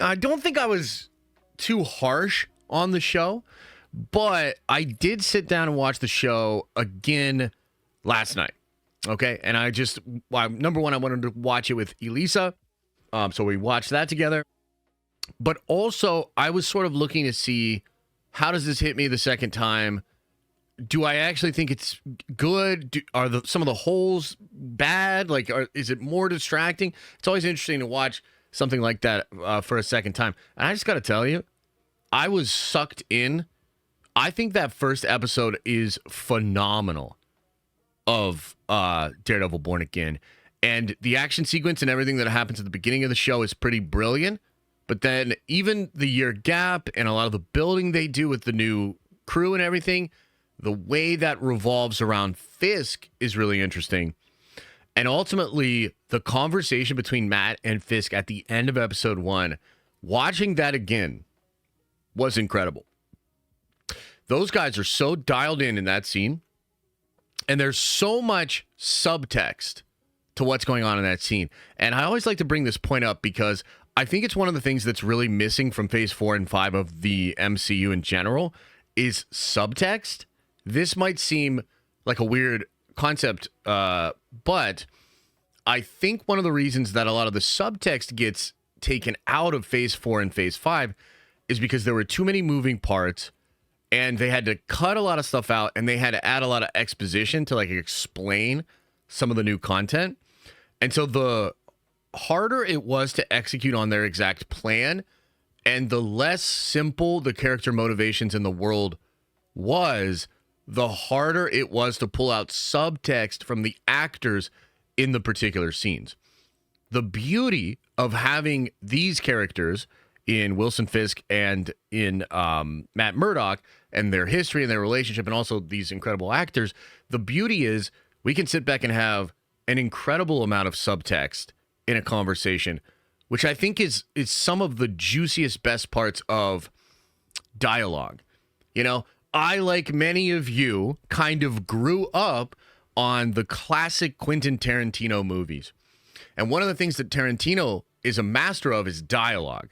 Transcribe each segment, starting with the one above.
I don't think I was too harsh on the show, but I did sit down and watch the show again last night. Okay, and number one, I wanted to watch it with Elisa, so we watched that together. But also, I was sort of looking to see, how does this hit me the second time? Do I actually think it's good? Are some of the holes bad? Like, is it more distracting? It's always interesting to watch something like that for a second time. And I just got to tell you, I was sucked in. I think that first episode is phenomenal of Daredevil Born Again. And the action sequence and everything that happens at the beginning of the show is pretty brilliant. But then even the year gap and a lot of the building they do with the new crew and everything, the way that revolves around Fisk is really interesting. And ultimately, the conversation between Matt and Fisk at the end of episode 1, watching that again was incredible. Those guys are so dialed in that scene. And there's so much subtext to what's going on in that scene. And I always like to bring this point up because I think it's one of the things that's really missing from phase 4 and 5 of the MCU in general is subtext. This might seem like a weird concept, but I think one of the reasons that a lot of the subtext gets taken out of phase 4 and phase 5 is because there were too many moving parts and they had to cut a lot of stuff out and they had to add a lot of exposition to like explain some of the new content. And so the harder it was to execute on their exact plan and the less simple the character motivations in the world was, the harder it was to pull out subtext from the actors in the particular scenes. The beauty of having these characters in Wilson Fisk and in Matt Murdock and their history and their relationship and also these incredible actors, the beauty is we can sit back and have an incredible amount of subtext in a conversation, which I think is some of the juiciest, best parts of dialogue. You know, I, like many of you, kind of grew up on the classic Quentin Tarantino movies. And one of the things that Tarantino is a master of is dialogue.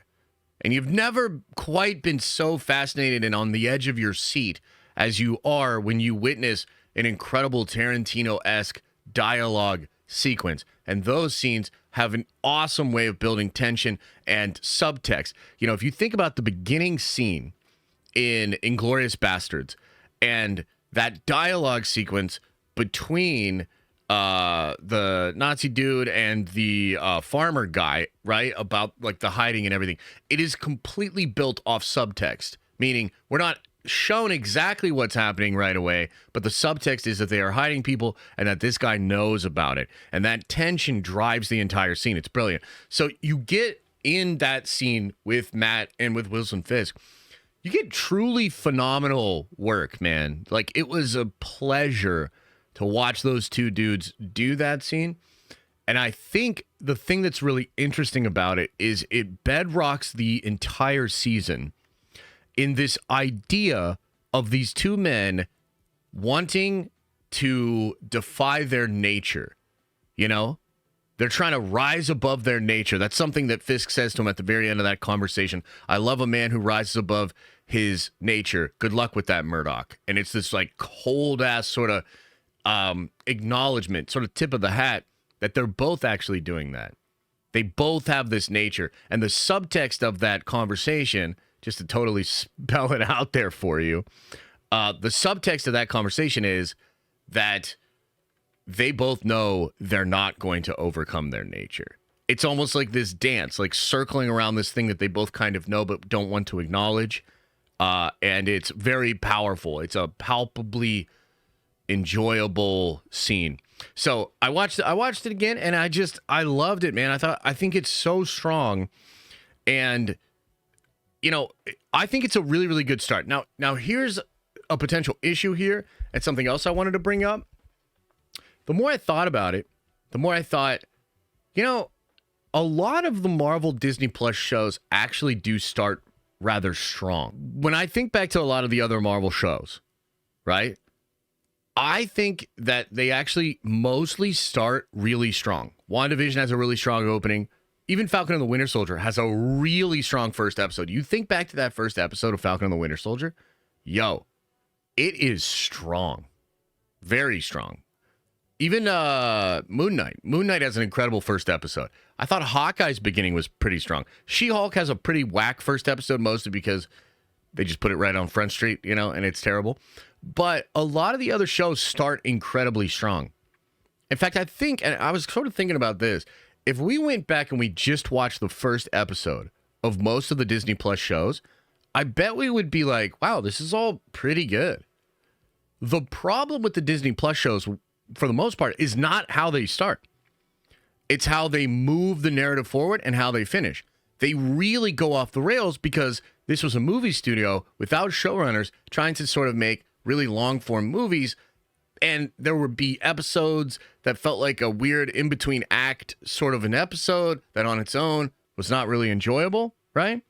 And you've never quite been so fascinated and on the edge of your seat as you are when you witness an incredible Tarantino-esque dialogue sequence. And those scenes have an awesome way of building tension and subtext. You know, if you think about the beginning scene in Inglourious Bastards and that dialogue sequence between the Nazi dude and the farmer guy, right, about like the hiding and everything, it is completely built off subtext, meaning we're not shown exactly what's happening right away, but the subtext is that they are hiding people and that this guy knows about it, and that tension drives the entire scene. It's brilliant. So you get in that scene with Matt and with Wilson Fisk, you get truly phenomenal work, man. Like, it was a pleasure to watch those two dudes do that scene. And I think the thing that's really interesting about it is it bedrocks the entire season in this idea of these two men wanting to defy their nature. You know, they're trying to rise above their nature. That's something that Fisk says to him at the very end of that conversation. I love a man who rises above his nature. Good luck with that, Murdoch. And it's this like cold ass sort of acknowledgement, sort of tip of the hat that they're both actually doing that. They both have this nature. And the subtext of that conversation, just to totally spell it out there for you, the subtext of that conversation is that they both know they're not going to overcome their nature. It's almost like this dance, like circling around this thing that they both kind of know but don't want to acknowledge. And it's very powerful. It's a palpably enjoyable scene. So I watched it again, and I loved it, man. I think it's so strong, and you know, I think it's a really, really good start. Now here's a potential issue here, and something else I wanted to bring up. The more I thought about it, the more I thought, you know, a lot of the Marvel Disney Plus shows actually do start rather strong. When I think back to a lot of the other Marvel shows, right? I think that they actually mostly start really strong. WandaVision has a really strong opening. even Falcon and the Winter Soldier has a really strong first episode. You think back to that first episode of Falcon and the Winter Soldier, yo, it is strong. Very strong. Even Moon Knight. Moon Knight has an incredible first episode. I thought Hawkeye's beginning was pretty strong. She-Hulk has a pretty whack first episode, mostly because they just put it right on Front Street, you know, and it's terrible. But a lot of the other shows start incredibly strong. In fact, I think, and I was sort of thinking about this, if we went back and we just watched the first episode of most of the Disney Plus shows, I bet we would be like, wow, this is all pretty good. The problem with the Disney Plus shows, for the most part, is not how they start. It's how they move the narrative forward and how they finish. They really go off the rails because this was a movie studio without showrunners trying to sort of make really long-form movies, and there would be episodes that felt like a weird in-between act sort of an episode that on its own was not really enjoyable, right?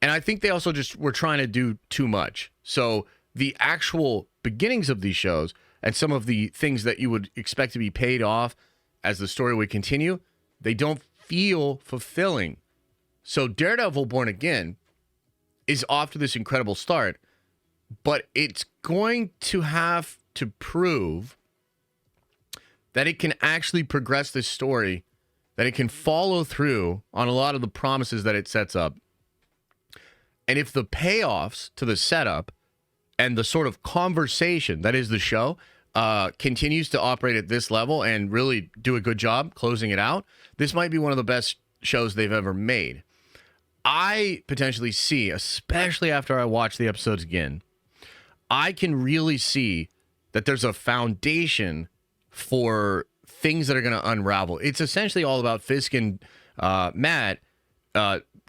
And I think they also just were trying to do too much. So the actual beginnings of these shows and some of the things that you would expect to be paid off as the story would continue, they don't feel fulfilling. So Daredevil Born Again is off to this incredible start, but it's going to have to prove that it can actually progress this story, that it can follow through on a lot of the promises that it sets up. And if the payoffs to the setup and the sort of conversation that is the show continues to operate at this level and really do a good job closing it out, this might be one of the best shows they've ever made. I potentially see, especially after I watch the episodes again, I can really see that there's a foundation for things that are going to unravel. It's essentially all about Fisk and Matt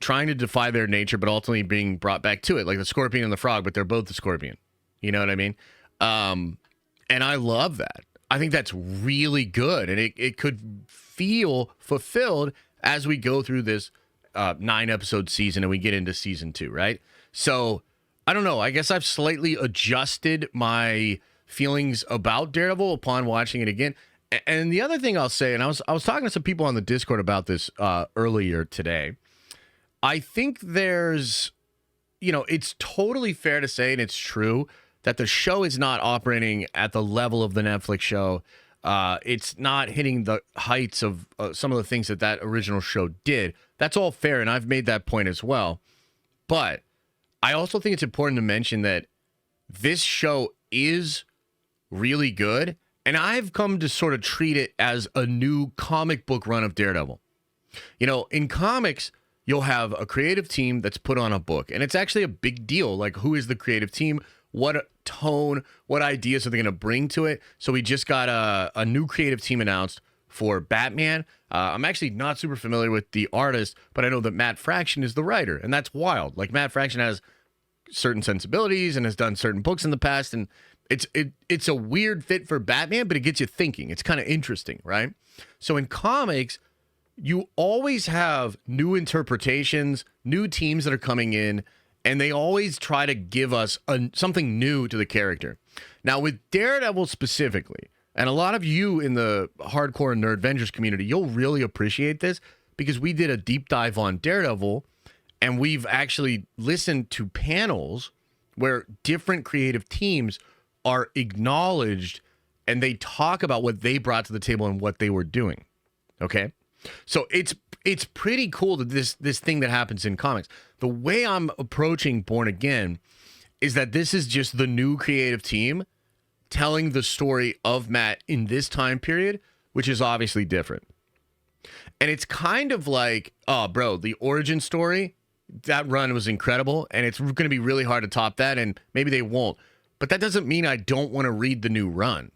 trying to defy their nature, but ultimately being brought back to it, like the scorpion and the frog, but they're both the scorpion. You know what I mean? And I love that. I think that's really good, and it could feel fulfilled as we go through this 9-episode season and we get into season 2, right? So I don't know. I guess I've slightly adjusted my feelings about Daredevil upon watching it again. And the other thing I'll say, and I was talking to some people on the Discord about this earlier today. I think there's, you know, it's totally fair to say, and it's true, that the show is not operating at the level of the Netflix show. It's not hitting the heights of some of the things that original show did. That's all fair, and I've made that point as well. But I also think it's important to mention that this show is really good, and I've come to sort of treat it as a new comic book run of Daredevil. You know, in comics, you'll have a creative team that's put on a book, and it's actually a big deal. Like, who is the creative team? What tone, what ideas are they going to bring to it? So we just got a new creative team announced for Batman. I'm actually not super familiar with the artist, but I know that Matt Fraction is the writer, and that's wild. Like, Matt Fraction has certain sensibilities and has done certain books in the past, and it's a weird fit for Batman, but it gets you thinking. It's kind of interesting, right? So in comics, you always have new interpretations, new teams that are coming in, and they always try to give us something new to the character. Now, with Daredevil specifically, and a lot of you in the hardcore Nerd Avengers community, you'll really appreciate this because we did a deep dive on Daredevil, and we've actually listened to panels where different creative teams are acknowledged, and they talk about what they brought to the table and what they were doing. Okay? So it's pretty cool that this thing that happens in comics. The way I'm approaching Born Again is that this is just the new creative team telling the story of Matt in this time period, which is obviously different. And it's kind of like, oh, bro, the origin story, that run was incredible, and it's going to be really hard to top that, and maybe they won't. But that doesn't mean I don't want to read the new run.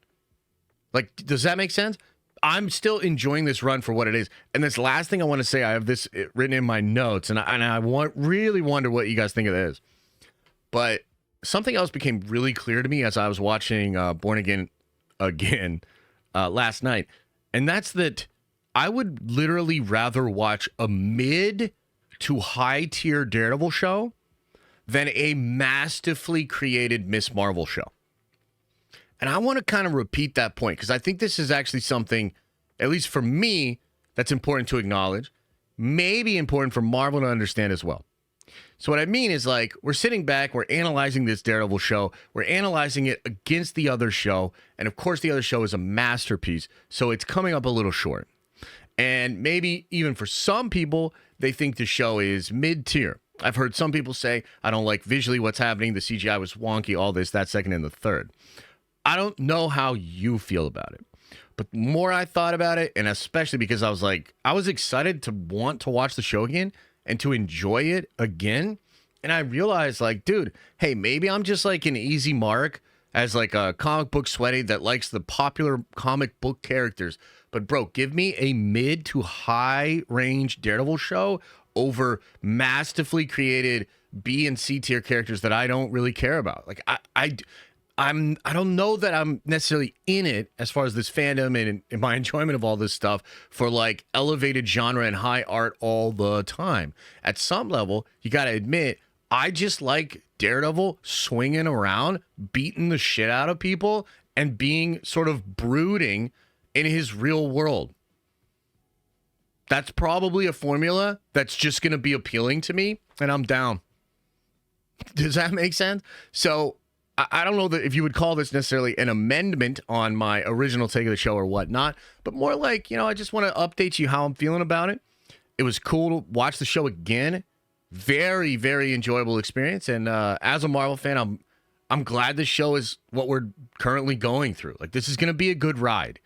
Like, does that make sense? I'm still enjoying this run for what it is. And this last thing I want to say, I have this written in my notes, and I really wonder what you guys think of this. But something else became really clear to me as I was watching Born Again last night, and that's that I would literally rather watch a mid to high tier Daredevil show than a masterfully created Miss Marvel show. And I want to kind of repeat that point because I think this is actually something, at least for me, that's important to acknowledge. may be important for Marvel to understand as well. So what I mean is, like, we're sitting back, we're analyzing this Daredevil show, we're analyzing it against the other show, and of course the other show is a masterpiece, so it's coming up a little short. And maybe even for some people, they think the show is mid-tier. I've heard some people say, I don't like visually what's happening, the CGI was wonky, all this, that, second, and the third. I don't know how you feel about it. But the more I thought about it, and especially because I was excited to want to watch the show again and to enjoy it again. And I realized, like, dude, hey, maybe I'm just like an easy mark as like a comic book sweaty that likes the popular comic book characters. But bro, give me a mid to high range Daredevil show over masterfully created B and C tier characters that I don't really care about. Like I don't know that I'm necessarily in it as far as this fandom and my enjoyment of all this stuff for like elevated genre and high art all the time. At some level, you got to admit, I just like Daredevil swinging around, beating the shit out of people, and being sort of brooding in his real world. That's probably a formula that's just going to be appealing to me, and I'm down. Does that make sense? So I don't know that if you would call this necessarily an amendment on my original take of the show or whatnot, but more like, you know, I just want to update you how I'm feeling about it. It was cool to watch the show again. Very, very enjoyable experience. And as a Marvel fan, I'm glad this show is what we're currently going through. Like, this is going to be a good ride.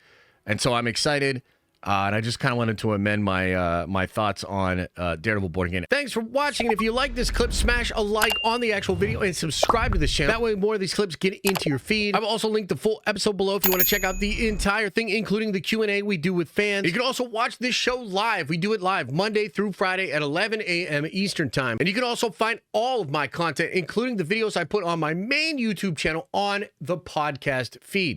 And so I'm excited. And I just kind of wanted to amend my my thoughts on Daredevil Born Again. Thanks for watching. And if you like this clip, smash a like on the actual video and subscribe to this channel. That way more of these clips get into your feed. I've also linked the full episode below if you want to check out the entire thing, including the Q&A we do with fans. You can also watch this show live. We do it live Monday through Friday at 11 a.m. Eastern Time. And you can also find all of my content, including the videos I put on my main YouTube channel, on the podcast feed.